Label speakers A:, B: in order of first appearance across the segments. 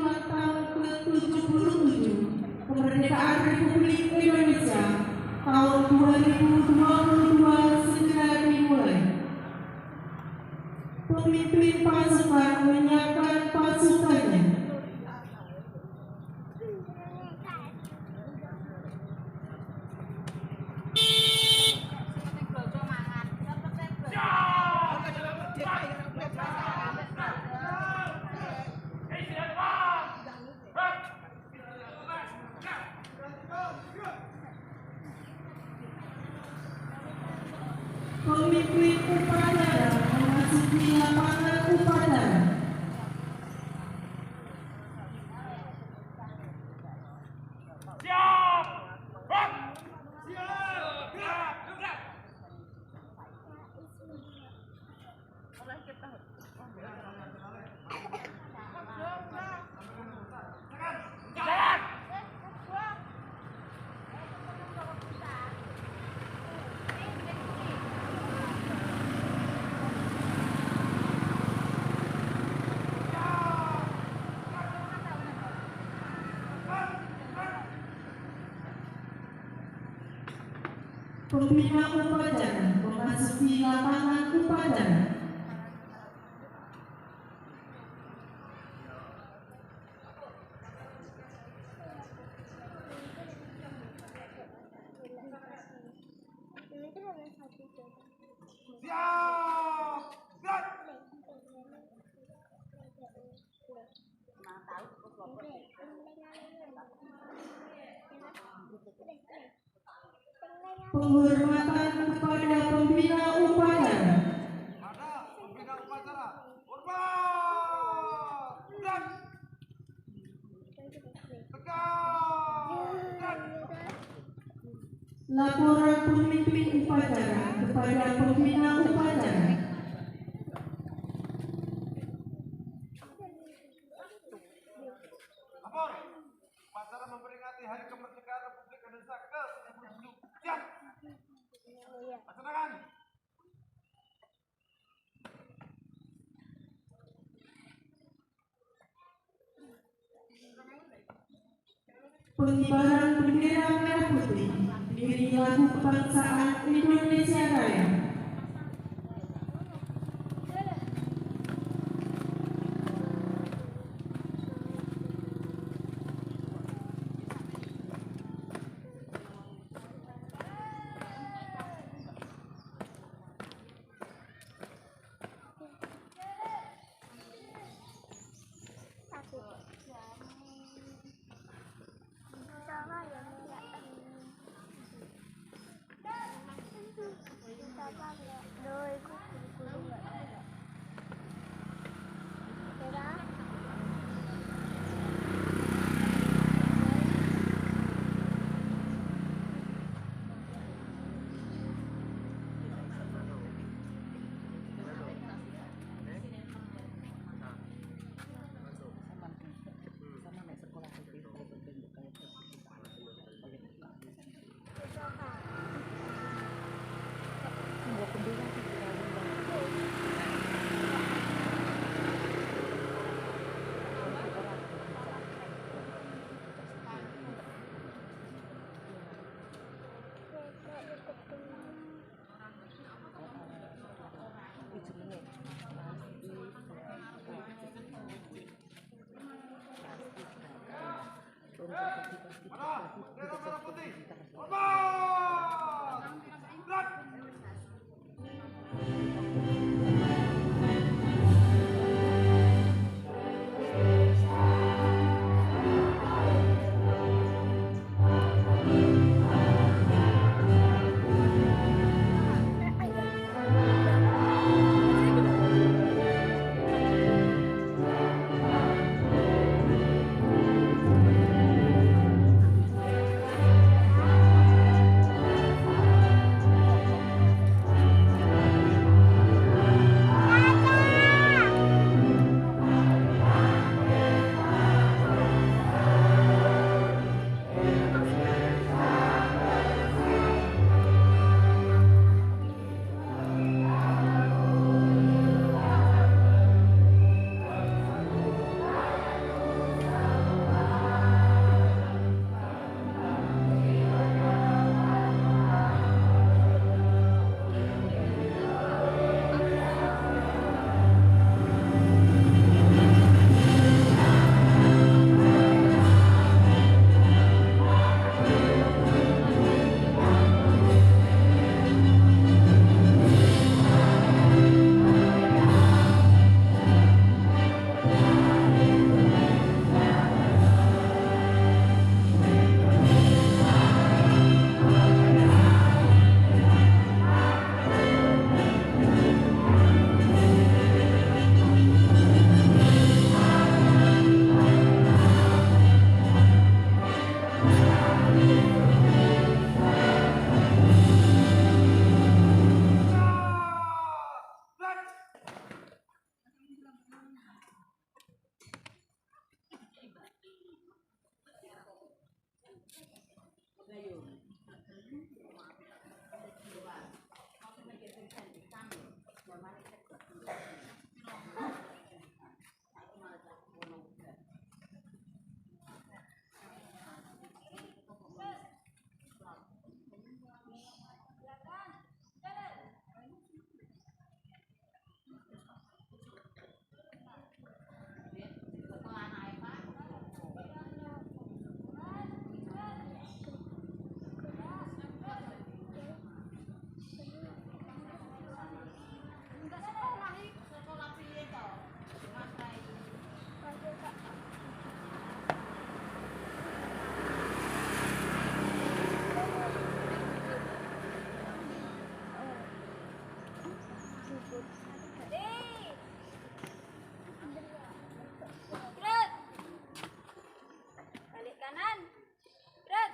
A: ulang tahun ke-77 kemerdekaan Republik Indonesia tahun 2022 segera dimulai. Pemimpin pasukan menyiapkan pasukannya. Pemimpin upacara memasuki lapangan upacara. Pembina upacara memasuki lapangan upacara. Penghormatan kepada pembina upacara.
B: Pembina upacara, hormat, tegak.
A: Laporan pemimpin upacara kepada pembina upacara.
B: Lapor, upacara memperingati Hari Kemerdekaan Republik Indonesia ke-77. Siap. Laksanakan.
A: Pengibaran bendera merah putih diiringi lagu kebangsaan Indonesia Raya.
C: Balik kanan. Berat.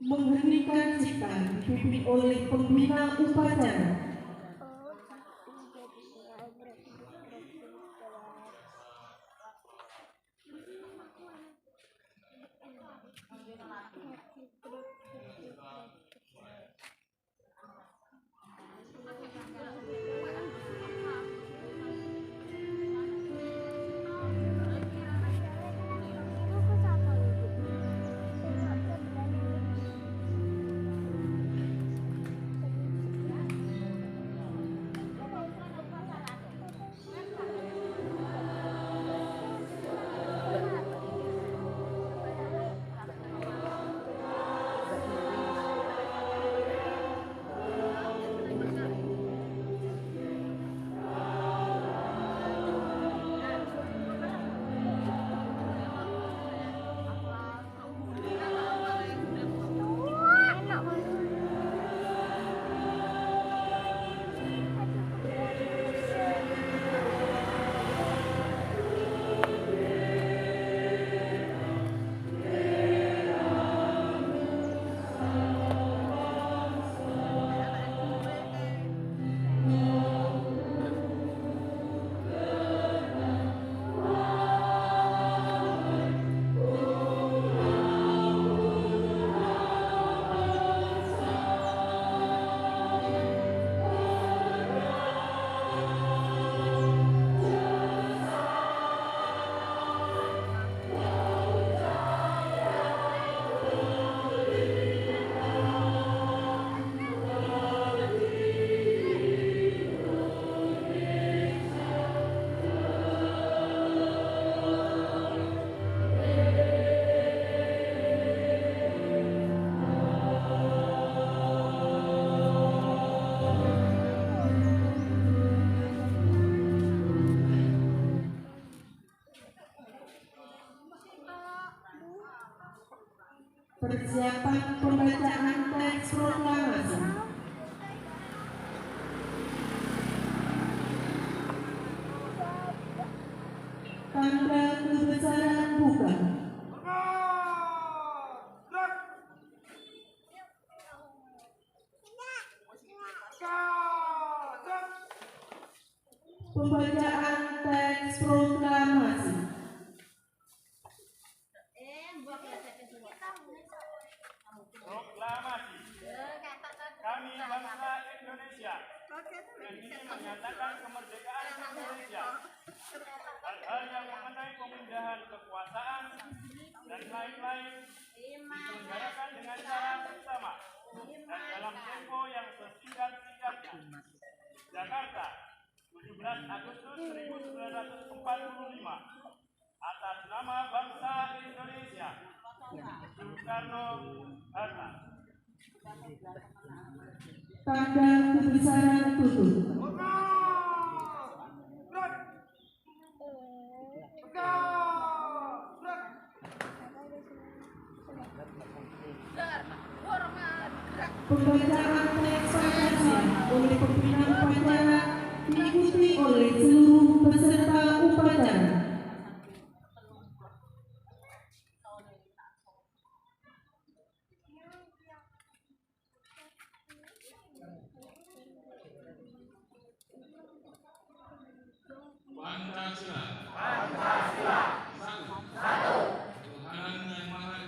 A: Mengheningkan cipta dipimpin oleh pembina upacara. Persiapan pembacaan teks proklamasi. Tanda kebesaran buka. Pembacaan teks proklamasi.
B: Proklamasi. Kami bangsa Indonesia ini menyatakan kemerdekaan Indonesia. Hal-hal yang mengenai pemindahan kekuasaan dan lain-lain diselenggarakan dengan cara bersama dan dalam tempo yang sesingkat-singkatnya. Jakarta, 17 Agustus 1945. Atas nama bangsa Indonesia. Soekarno-Hatta.
A: Tanda kebesaran tutup. Pembacaan teks proklamasi oleh pimpinan upacara diikuti oleh seluruh peserta upacara.
D: Pancasila. Pancasila. Satu. Tuhan Yang Maha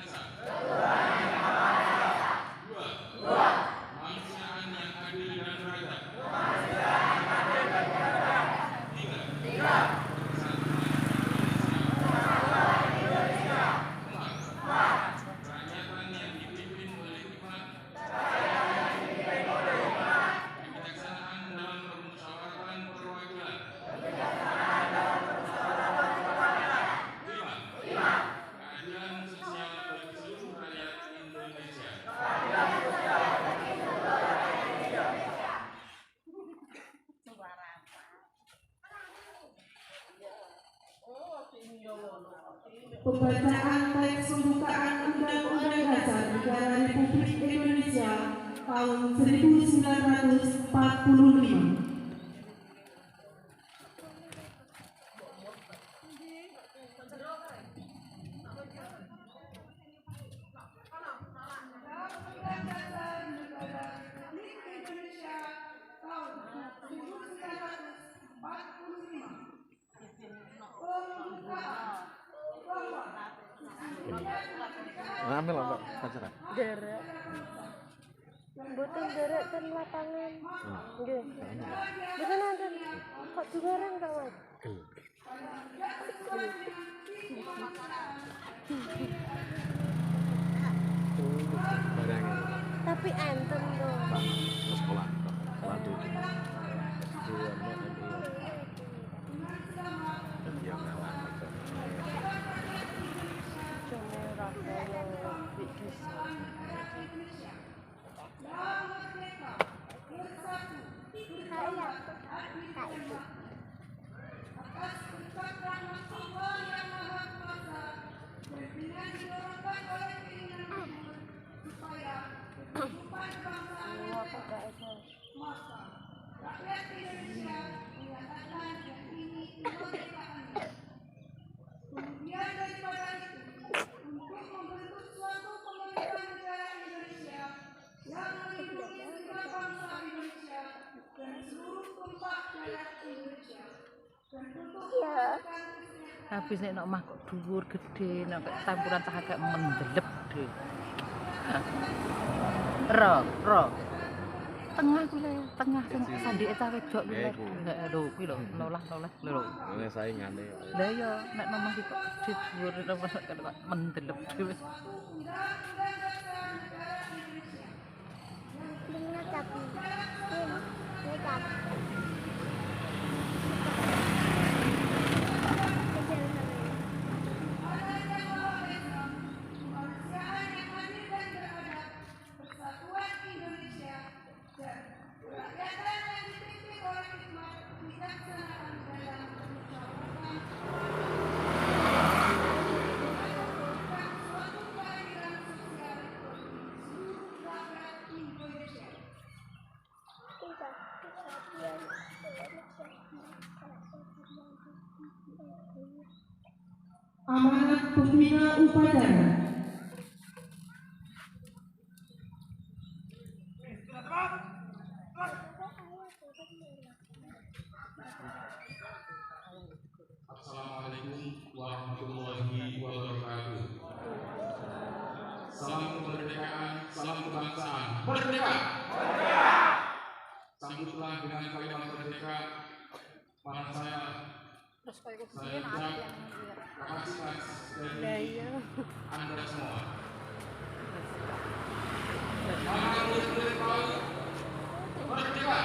A: Pembacaan teks pembukaan Undang-Undang Dasar Negara Republik Indonesia tahun 1945.
B: Ambil lah Mbak, pacaran.
D: Derek. Mboten derek ten lapangan. Nggih. Mboten nonton. Kok dengaran Kak Mas? Tapi enten to.
B: Sekolah. Waduh. Yang ngalah macam.
D: Jone Rafael Bigis. Habis nek omah kok dhuwur gedhe nek campuran cah agak mendelep deh. Ro. Tengah kuwi lho, tengah sing sandike cah wedok kuwi lho. Lho kuwi lho, nolah-nolah lho.
B: Ini saingane.
D: Lah iya, nek omah iki kok dhuwur kok mendelep dhewe.
A: Amanat pembina upacara.
E: Assalamualaikum warahmatullahi wabarakatuh. Salam kemerdekaan, salam kebangsaan. Merdeka! Sambutlah dengan kalimat merdeka. Mana saya ucap terima kasih dari Anda semua. Mana murid-murid baru? Merdeka!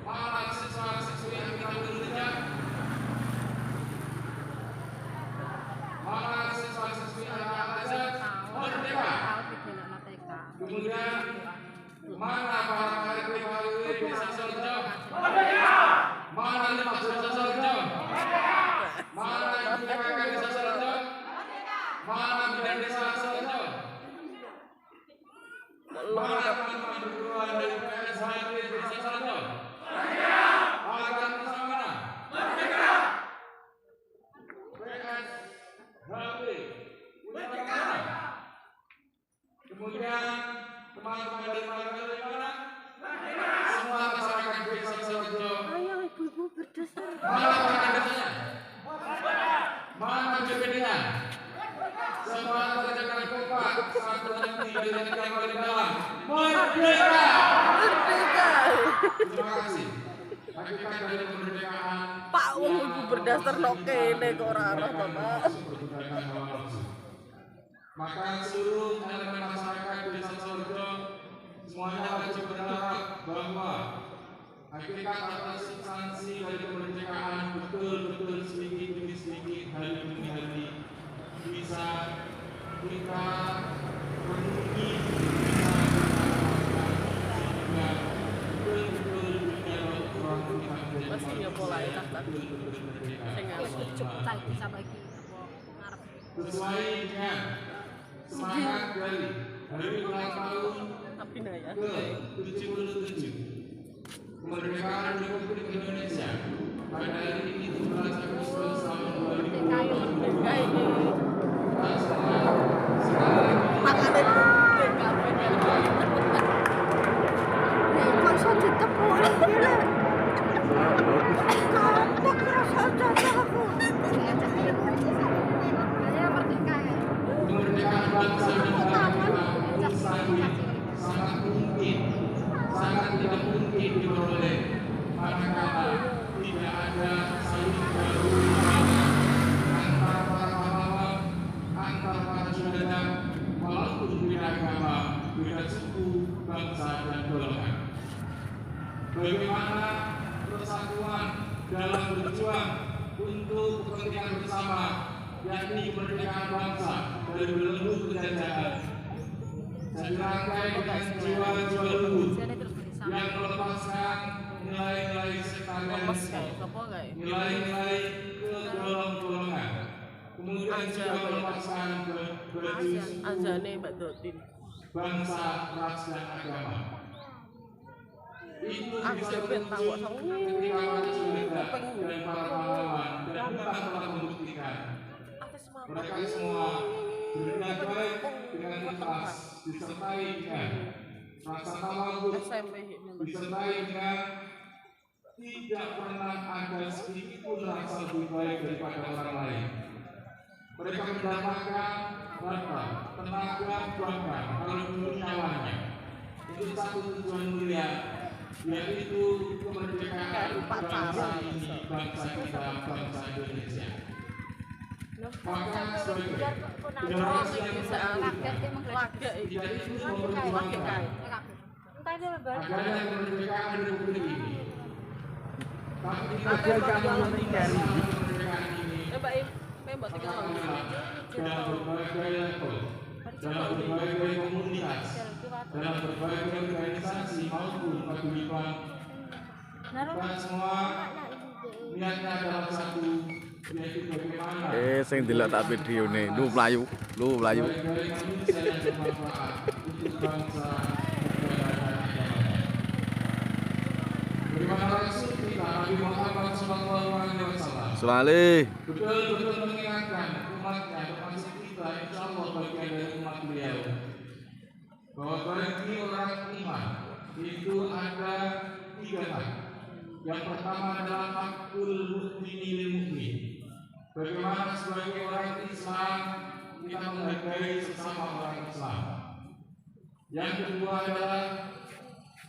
E: Mana siswa-siswi yang kita Indonesia? Mana siswa-siswi anak Azhar? Merdeka! Kemudian mana para KRP Desa Sorjo? Merdeka! Mana Lemak Desa Sorjo? Mana Ibu PKK Desa Sorjo? Mana Bidan Desa Sorjo? Mana teman-teman perguruan dari PSHB Desa Sorjo? Merdeka! Akan bersama mana? Merdeka! PSHB Desa mana? Kemudian teman-teman dari mana? Semua masyarakat Desa Sorjo.
D: Ayo ibu-ibu berdasar.
E: Mana perangkat desanya? Mana BPD-nya? Semua kerjakan kompak satu nanti dengan kamar di dalam. Merdeka!
D: Merdeka!
E: Terima kasih. Hakikat dari kemerdekaan.
D: Pak wong ibu berdasar nok kene kok ora arah to, Pak.
E: Maka seluruh elemen masyarakat Desa Sorjo semuanya wajib berharap bahwa hakikat atas substansi dari kemerdekaan betul-betul sedikit demi sedikit, hari demi hari bisa kita penuhi, sehingga betul-betul dunia orang kita menjadi
D: Pasti ya pola itu,
E: betul-betul merdeka.
D: Sing cukup
F: bisa bagi apa ngarep
E: sesuai dengan semangat dari hari ulang tahun
F: tapi nah ya
E: ke-77 kemerdekaan Republik Indonesia pada hari ini 17 Agustus tahun 2022.
D: Masa ditepuk gila. Kapok rasa jatuh aku.
E: Kemerdekaan bangsa dan negara kita sangat mungkin, sangat tidak mungkin diperoleh manakala tidak ada saling berhubungan antara para pahlawan, antara para saudara, walaupun beda agama, beda suku, bangsa dan golongan. Bagaimana persatuan dalam berjuang untuk kepentingan bersama, yakni kemerdekaan bangsa dari belenggu penjajahan, dan dirangkai dengan jiwa-jiwa luhur yang melepaskan nilai-nilai sektarianisme, nilai-nilai kegolong-golongan, kemudian juga melepaskan berjuang bangsa, ras dan agama. Itu bisa terwujud ketika para saudara dan para pahlawan dan bukan telah membuktikan mereka semua berniat baik dengan ikhlas, disertai dengan rasa tawadhu, disertai dengan tidak pernah ada sedikit pun rasa lebih baik daripada orang lain. Mereka mendapatkan harta, tenaga, bahkan kalau dulu nyawanya untuk satu tujuan mulia, yaitu kemerdekaan bangsa ini, bangsa kita, bangsa Indonesia. Maka sebagai generasi yang tidak itu memperjuangkan agarnya kemerdekaan Republik ini. Tapi kita jangan meninggali kemerdekaan ini dalam berbagai level, dalam berbagai komunitas, dalam berbagai organisasi maupun paguyuban. Dan semua niatnya adalah satu, yaitu bagaimana
G: sing delok tak video nih, lu melayu.
E: untuk bangsa, negara dan agama. Bagaimana Rasul kita Nabi Muhammad SAW
G: Selalu
E: betul-betul mengingatkan umatnya, termasuk kita, insya Allah bagian dari umat beliau, bahwa bagi orang iman itu ada 3 hal. Yang pertama adalah hakul mukmini lil mukmin. Bagaimana sebagai orang Islam kita menghargai sesama orang Islam. Yang kedua adalah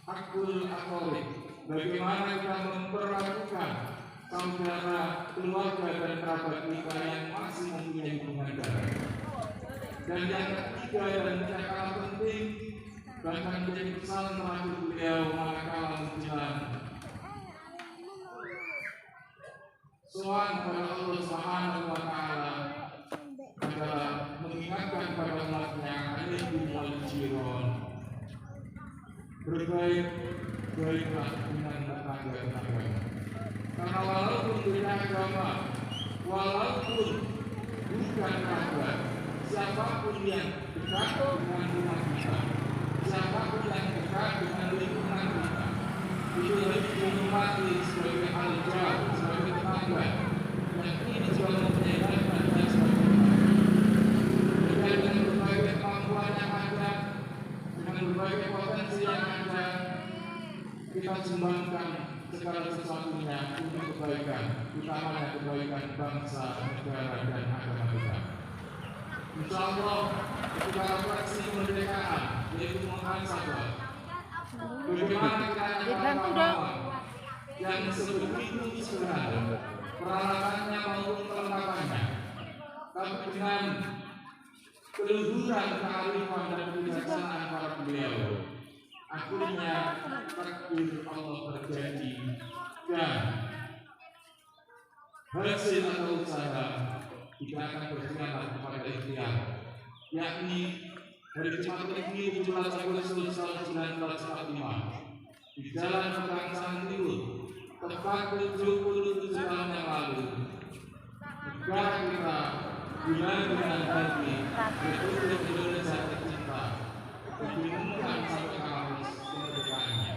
E: hakul aqarib. Bagaimana kita memperlakukan saudara, keluarga dan kerabat kita yang masih mempunyai hubungan darah. Dan yang ketiga dan tidak kalah penting, bahkan menjadi pesan terakhir beliau manakala menjelang soal kepada Allah Subhanahu wa Ta'ala adalah mengingatkan pada umatnya alaikum wal jiron, berbaik-baiklah dengan tetangga-tetangga. Karena walaupun beda agama, walaupun bukan kerabat, siapapun yang dekat dengan rumah kita, siapapun yang dekat dengan lingkungan kita, itu harus dihormati sebagai al-jar, sebagai tetangga. Yang ini juga mempunyai harapan dan sebagainya. Dengan berbagai kemampuan yang ada, dengan berbagai potensi yang ada, kita sumbangkan segala sesuatunya untuk kebaikan, utamanya kebaikan bangsa, negara dan agama kita. Insya Allah, ketika refleksi kemerdekaan, yaitu muhasabah, bagaimana kita pahlawan yang sebegitu sederhana peralatannya maupun kelengkapannya, tapi dengan keluhuran kearifan dan kebijaksanaan para beliau, akhirnya takdir Allah terjadi dan hasil atau usaha tidak akan berkhianat kepada ikhtiar, yakni hari Jumat ini 17 Agustus tahun 1945 di Jalan Pegangsaan Timur, tepat 77 tahun yang lalu, negara Bila dengan hati Republik Indonesia tercinta dibingungkan sampai kamus kemerdekaannya,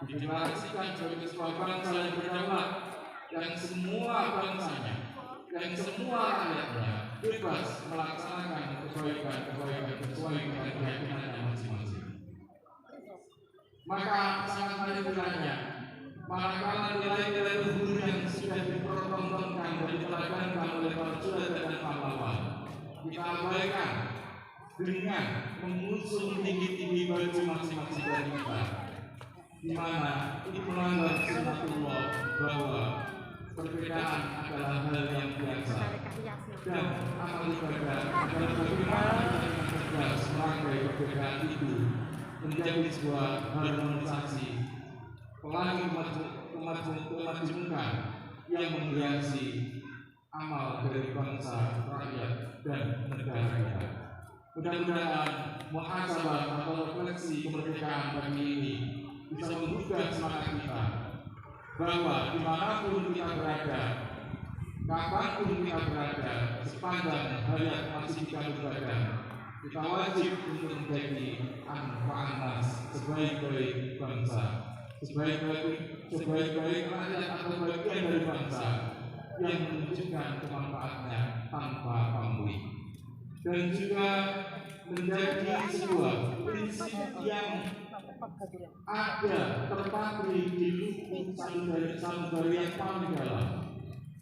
E: dideklarasikan sebagai sebuah bangsa yang berdaulat, yang semua bangsanya, yang semua rakyatnya bebas melaksanakan kebaikan-kebaikan sesuai dengan keyakinannya masing-masing. Maka sangat hari kiranya manakala nilai-nilai luhur yang sudah dipertontonkan dan diteladankan oleh para juara dan pahlawan kita abaikan dengan mengusung tinggi-tinggi baju masing-masing dari kita, di mana itu melanggar sunnatullah bahwa perbedaan adalah hal yang biasa dan amal ibadah adalah bagaimana kita tegas merangkai perbedaan itu menjadi sebuah harmonisasi pelangi kemajemukan yang menghiasi amal dari bangsa, rakyat, dan negara kita. Mudah-mudahan muhasabah atau refleksi kemerdekaan pagi ini bisa menggugah semangat kita bahwa dimanapun kita berada, kapanpun kita berada, sepanjang hayat masih kita berada, kita wajib untuk menjadi anak sebaik-baik bangsa, sebaik-baik rakyat atau bagian dari bangsa yang menunjukkan kemanfaatnya tanpa pamrih, dan juga menjadi sebuah prinsip yang ada terpatri di lubuk sanubari yang paling dalam.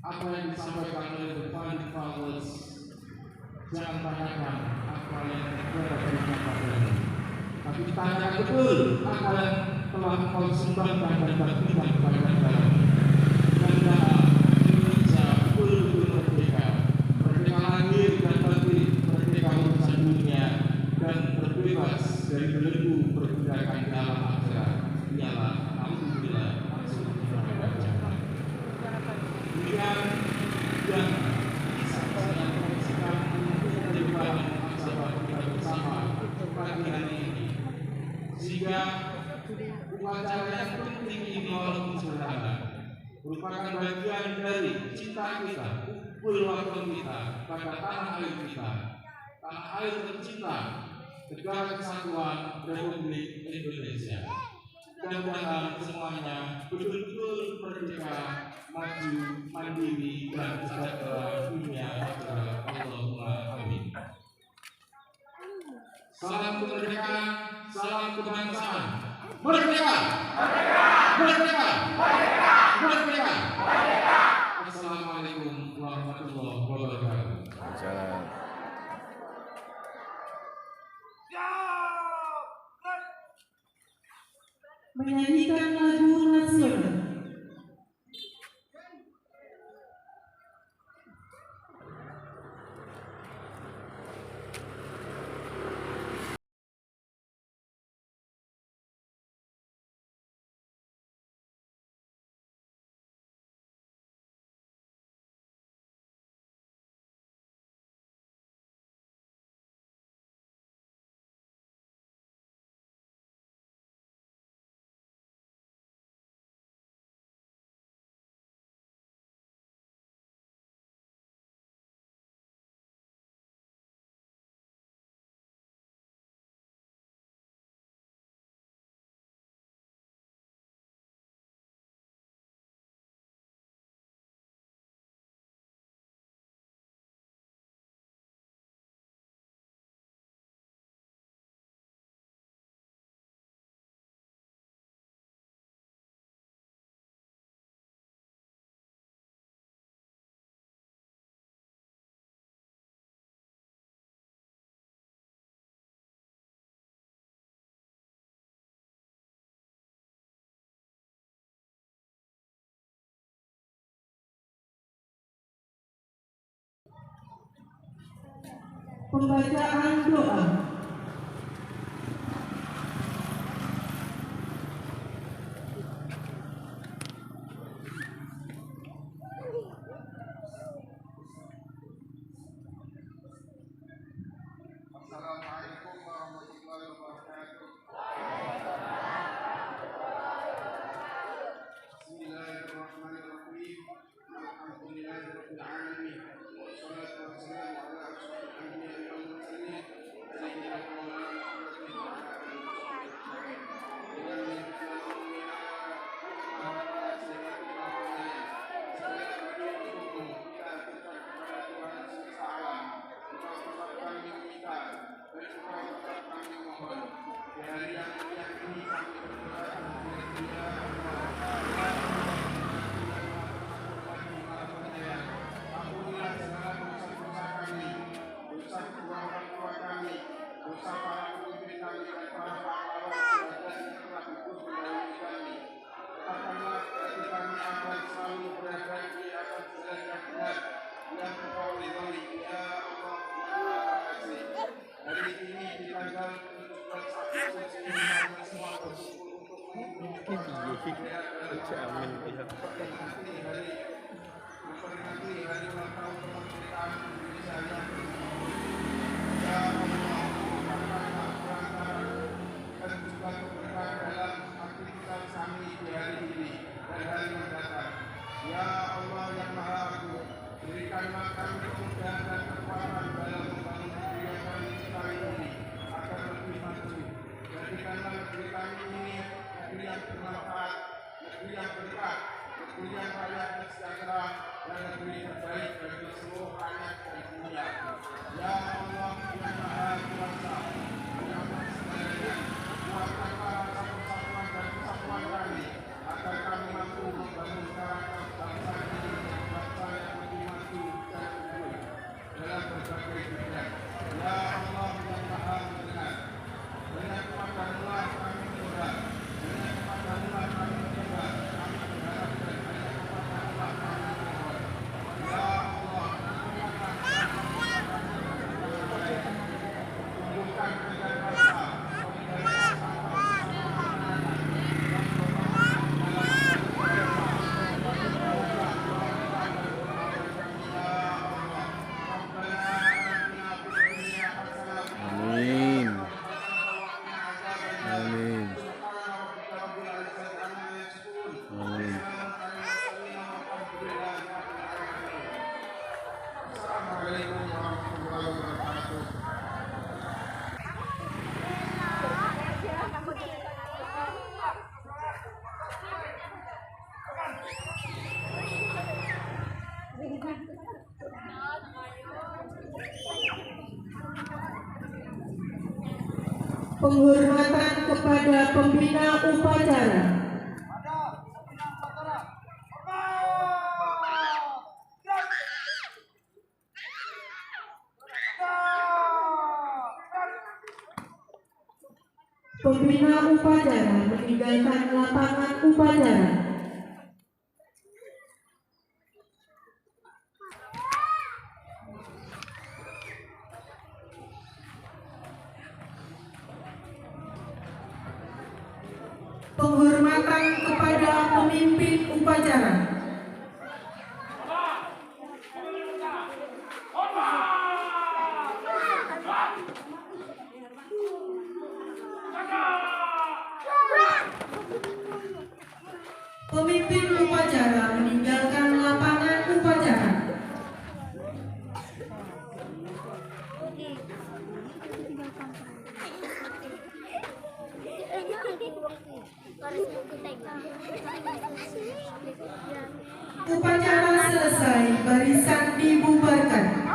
E: Apa yang disampaikan oleh The Founding Fathers, jangan tanyakan apa yang negara berikan padamu, tapi tanyakan betul apa yang telah kau sumbangkan dan bagikan kepada negara. Karena Indonesia betul-betul merdeka, merdeka lahir dan batin, merdeka urusan dunia, dan terbebas dari belenggu perbudakan di alam akhirat. Ialah alhamdulillah demikian yang bisa saya promosikan untuk kehidupan masyarakat kita bersama pagi hari ini, sehingga upacara yang penting ini walaupun sederhana merupakan bagian dari cinta kita, ukul waktu kita pada tanah air kita, tanah air tercinta, negara kesatuan Republik Indonesia. Mudah-mudahan semuanya betul-betul merdeka, maju, mandiri, dan sejahtera dunia akhirat. Allahumma amin. Salam kemerdekaan, salam kebangsaan. Merdeka! Merdeka! Merdeka! Merdeka! Merdeka! Merdeka! Assalamualaikum warahmatullahi wabarakatuh.
G: Salam.
A: Menyanyikan lagu nasional. Pembacaan doa.
B: Assalamualaikum warahmatullahi wabarakatuh. Bismillahirrahmanirrahim. Alhamdulillahirabbil alamin. Wassalatu wassalamu
G: Jamin ya.
B: memperingati hari ulang tahun kemerdekaan Indonesia yang ya Allah, berikanlah kelancaran dan juga keberkahan dalam aktivitas kami di hari ini dan hari mendatang. Ya Allah yang Maha Agung, berikanlah kami kemudahan dan kekuatan dalam membangun negeri yang kami cintai ini agar lebih maju. Jadikanlah negeri kami ini negeri yang bermanfaat, negeri yang berkah, negeri yang rakyatnya sejahtera, dan negeri terbaik bagi seluruh rakyat dan dunia. Ya Allah yang Maha Kuasa, yang Maha Segalanya, kuatkanlah rasa persatuan dan kesatuan kami agar kami mampu membangun karakter bangsa ini menjadi bangsa yang lebih maju dan unggul dalam berbagai bidang. Ya Allah yang Maha Mendengar, hanya kepadamu-lah kami menyembah, hanya kepadamu-lah kami menyembah, kami berharap dan hanya kepadamu-lah kami memohon. Ya Allah, tumbuhkan dengan rasa solidaritas antar
G: Amin. Amin. Amin.
B: Assalamualaikum warahmatullahi wabarakatuh.
A: Penghormatan kepada pembina upacara. Pembina upacara meninggalkan lapangan upacara. Penghormatan kepada pemimpin upacara. Pemimpin upacara meninggalkan lapangan upacara. Upacara selesai, barisan dibubarkan.